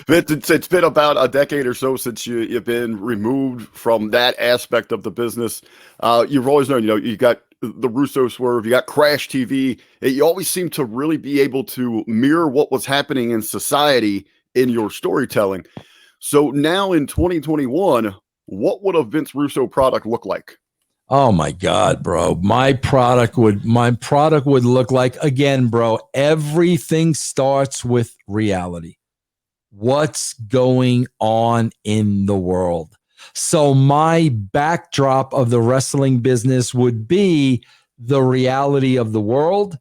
It's been about a decade or so since you've been removed from that aspect of the business. You've always known, you got the Russo swerve, you got Crash TV. You always seem to really be able to mirror what was happening in society in your storytelling. So now in 2021, what would a Vince Russo product look like? Oh my God, bro. My product would look like, again, bro, everything starts with reality. What's going on in the world? So my backdrop of the wrestling business would be the reality of the world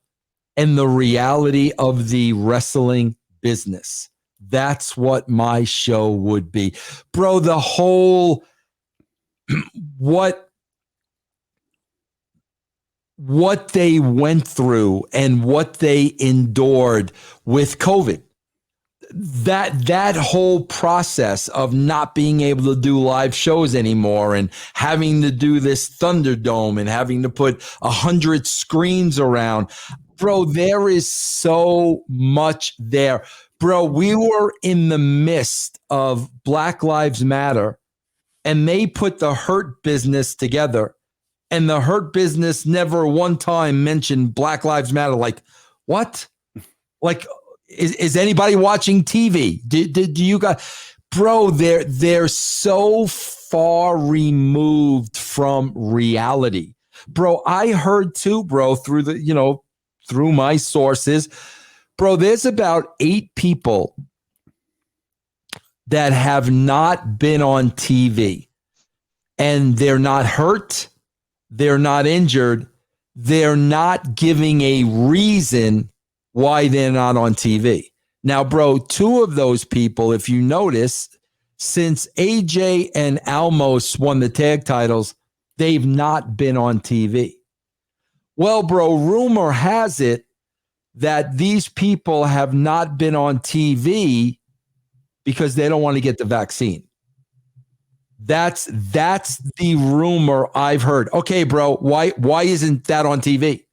and the reality of the wrestling business. That's what my show would be. Bro, the whole what they went through and what they endured with COVID. That whole process of not being able to do live shows anymore and having to do this Thunderdome and having to put 100 screens around. Bro, there is so much there. Bro, we were in the midst of Black Lives Matter, and they put the Hurt Business together. And the Hurt Business never one time mentioned Black Lives Matter. Like, what? Like, is anybody watching TV? Do you guys, bro? They're so far removed from reality, bro. I heard too, bro, through my sources, bro. There's about 8 people that have not been on TV and they're not hurt, they're not injured, they're not giving a reason why they're not on TV. Now, bro, two of those people, if you notice, since AJ and Almos won the tag titles, they've not been on TV. Well, bro, rumor has it that these people have not been on TV because they don't want to get the vaccine. That's the rumor I've heard. Okay, bro, why isn't that on TV?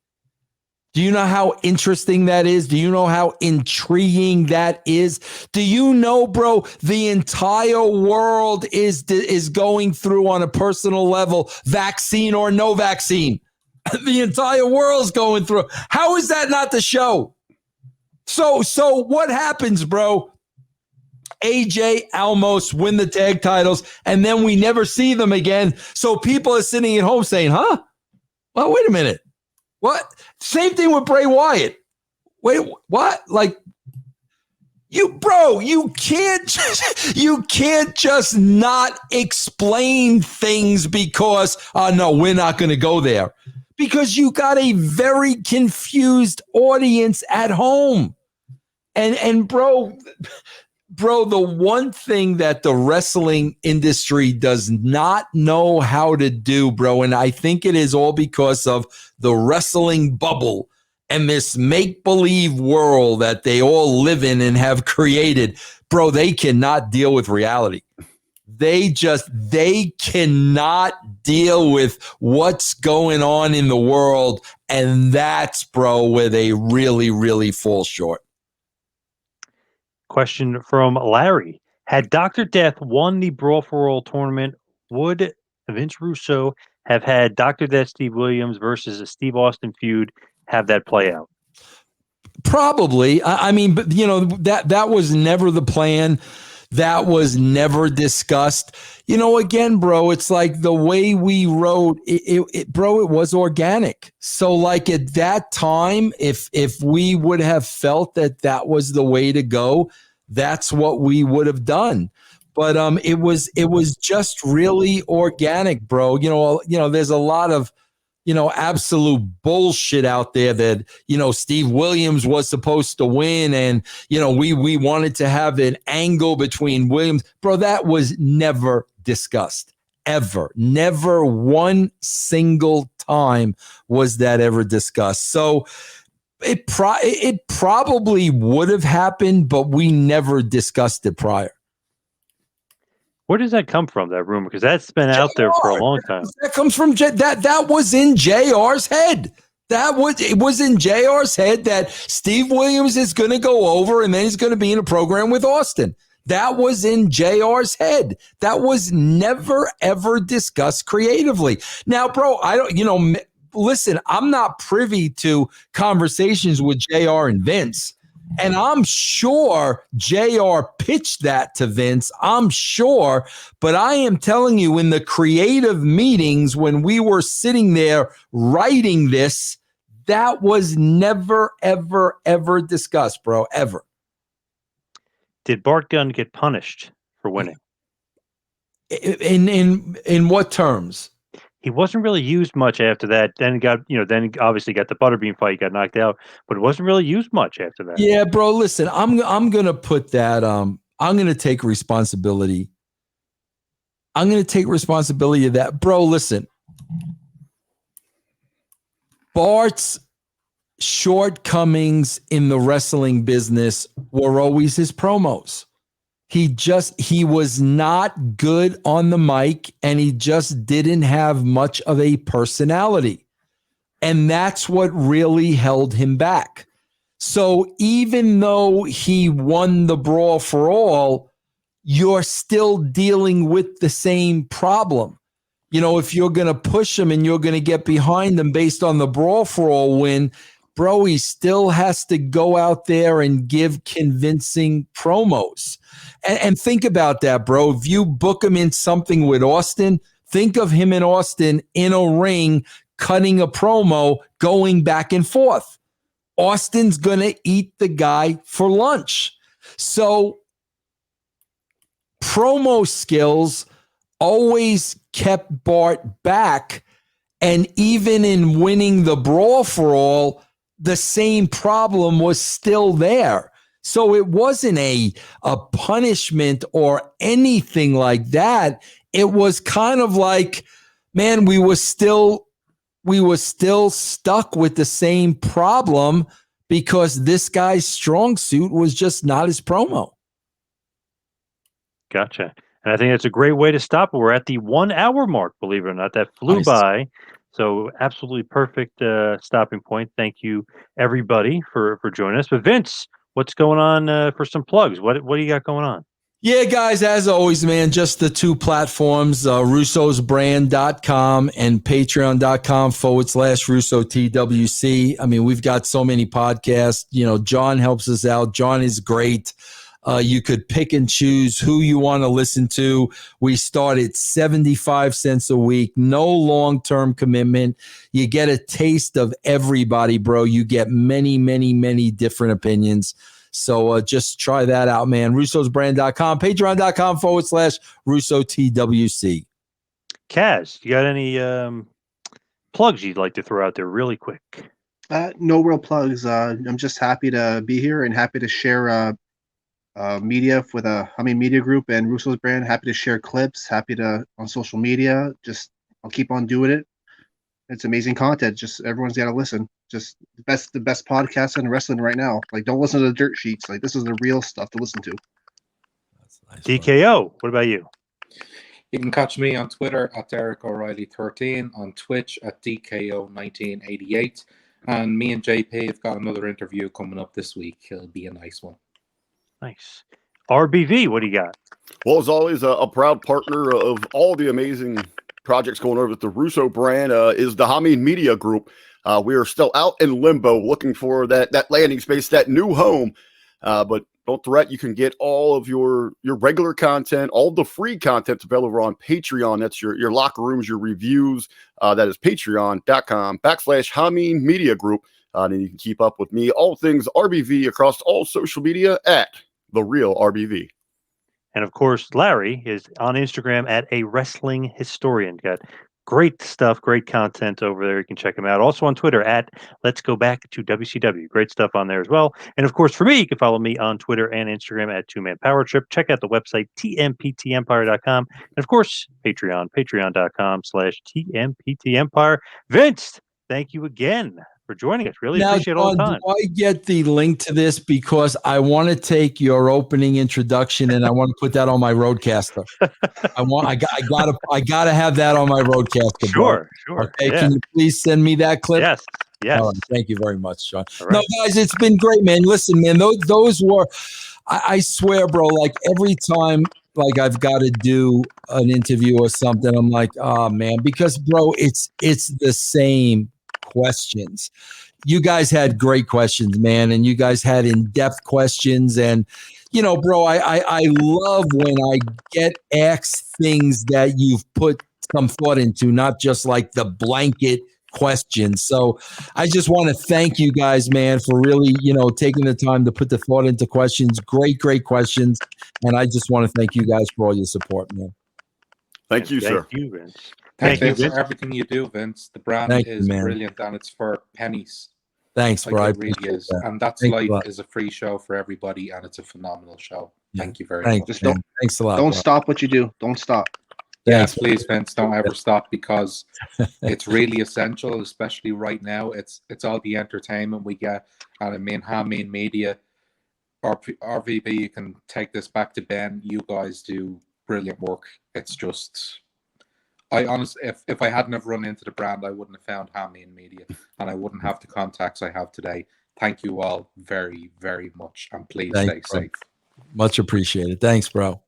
Do you know how interesting that is? Do you know how intriguing that is? Do you know, bro, the entire world is going through on a personal level, vaccine or no vaccine? The entire world's going through. How is that not the show? So what happens, bro? AJ, Almos win the tag titles, and then we never see them again. So people are sitting at home saying, huh? Well, wait a minute. What? Same thing with Bray Wyatt. Wait, what? Like, you can't just not explain things because, no, we're not going to go there. Because you got a very confused audience at home. And bro, the one thing that the wrestling industry does not know how to do, bro, and I think it is all because of the wrestling bubble and this make-believe world that they all live in and have created, bro, they cannot deal with reality. They cannot deal with what's going on in the world. And that's, bro, where they really, really fall short. Question from Larry. Had Dr. Death won the Brawl for All tournament, would Vince Russo have had Dr. Death Steve Williams versus a Steve Austin feud have that play out? Probably. I mean, but that was never the plan. That was never discussed. Again, bro, it's like the way we wrote it, bro, it was organic. So like at that time, if we would have felt that was the way to go, that's what we would have done. But it was just really organic, bro. There's a lot of absolute bullshit out there that, Steve Williams was supposed to win and, we wanted to have an angle between Williams. Bro, that was never discussed, ever. Never one single time was that ever discussed. So it probably would have happened, but we never discussed it prior. Where does that come from, that rumor? Because that's been out there for a long time. That comes from that was in JR's head. It was in JR's head that Steve Williams is going to go over and then he's going to be in a program with Austin. That was in JR's head. That was never, ever discussed creatively. Now, bro, listen, I'm not privy to conversations with JR and Vince. And I'm sure JR pitched that to Vince. I'm sure. But I am telling you, in the creative meetings, when we were sitting there writing this, that was never, ever, ever discussed, bro, ever. Did Bart Gunn get punished for winning? In what terms? He wasn't really used much after that. Then he obviously got the Butterbean fight, got knocked out, but it wasn't really used much after that. Yeah, bro, listen, I'm going to put that, I'm going to take responsibility. I'm going to take responsibility of that. Bro, listen, Bart's shortcomings in the wrestling business were always his promos. He was not good on the mic, and he just didn't have much of a personality. And that's what really held him back. So even though he won the Brawl for All, you're still dealing with the same problem. If you're going to push him and you're going to get behind him based on the Brawl for All win, bro, he still has to go out there and give convincing promos. And think about that, bro. If you book him in something with Austin, think of him and Austin in a ring, cutting a promo, going back and forth. Austin's going to eat the guy for lunch. So promo skills always kept Bart back. And even in winning the Brawl for All, the same problem was still there. So it wasn't a punishment or anything like that. It was kind of like, man, we were still stuck with the same problem because this guy's strong suit was just not his promo. Gotcha. And I think that's a great way to stop. We're at the 1 hour mark, believe it or not. That flew Nice. by. So absolutely perfect stopping point. Thank you, everybody, for joining us. But Vince, what's going on for some plugs? What do you got going on? Yeah, guys, as always, man, just the two platforms, russosbrand.com and patreon.com/RussoTWC. I mean, we've got so many podcasts. You know, John helps us out. John is great. You could pick and choose who you want to listen to. We start at 75 cents a week, no long-term commitment. You get a taste of everybody, bro. You get many, many, many different opinions. So just try that out, man. russosbrand.com, patreon.com/RussoTWC. Kaz, you got any plugs you'd like to throw out there really quick? No real plugs. I'm just happy to be here and happy to share media with Media Group and Russo's Brand. Happy to share clips. Happy to on social media. I'll keep on doing it. It's amazing content. Just everyone's got to listen. Just the best podcast in wrestling right now. Like, don't listen to the dirt sheets. Like, this is the real stuff to listen to. That's nice, DKO, what about you? You can catch me on Twitter at Derek O'Reilly 13, on Twitch at DKO 1988, and me and JP have got another interview coming up this week. It'll be a nice one. Nice. RBV, what do you got? Well, as always, a proud partner of all the amazing projects going over with the Russo brand is the Hameen Media Group. We are still out in limbo looking for that landing space, that new home. But don't fret, you can get all of your regular content, all the free content available on Patreon. That's your locker rooms, your reviews. That is patreon.com/Hameen Media Group. And you can keep up with me, all things RBV, across all social media at The Real RBV. And of course, Larry is on Instagram at A Wrestling Historian. Got great stuff, great content over there. You can check him out. Also on Twitter at Let's Go Back to WCW. Great stuff on there as well. And of course, for me, you can follow me on Twitter and Instagram at Two Man Power Trip. Check out the website, tmptempire.com. And of course, patreon.com/tmptempire. Vince, thank you again for joining us. Really appreciate all the John, time. do I get the link to this? Because I want to take your opening introduction and I want to put that on my roadcaster. I gotta have that on my roadcaster. Sure. Okay, Yeah. can you please send me that clip? Yes. All right, thank you very much, John. All right. No, guys, it's been great, man. Listen, man, those were, I swear, bro, like every time like I've got to do an interview or something, I'm like, oh man, because bro, it's the same questions. You guys had great questions, man, and you guys had in-depth questions. And you know, bro, I love when I get asked things that you've put some thought into, not just like the blanket questions. So I just want to thank you guys, man, for really, you know, taking the time to put the thought into questions. Great questions. And I just want to thank you guys for all your support, man. Thank you, sir. Thank you, Vince. Thanks, Thank you, Vince, Vince. for everything you do, Vince. The brand Thank you, is man. brilliant, and it's for pennies. Thanks, bro. I Like it really appreciate is. that. And That's Thanks a Life lot. is a free show for everybody, and it's a phenomenal show. Yeah. Thank you very Thanks, much. man. Thanks a lot. Don't bro. stop what you do. Don't stop. Thanks. Yes, please, Vince, don't ever stop, because it's really essential, especially right now. It's all the entertainment we get. And I mean, Hameen Media, RVB, you can take this back to Ben. You guys do brilliant work. It's just, I honestly, if I hadn't have run into the brand, I wouldn't have found Hameen Media, and I wouldn't have the contacts I have today. Thank you all very, very much, and please stay safe. Much appreciated. Thanks, bro.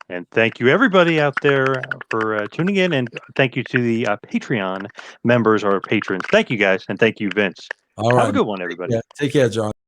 And thank you, everybody out there, for tuning in. And thank you to the Patreon members or patrons. Thank you, guys. And thank you, Vince. All right. Have a good one, everybody. Yeah. Take care, John.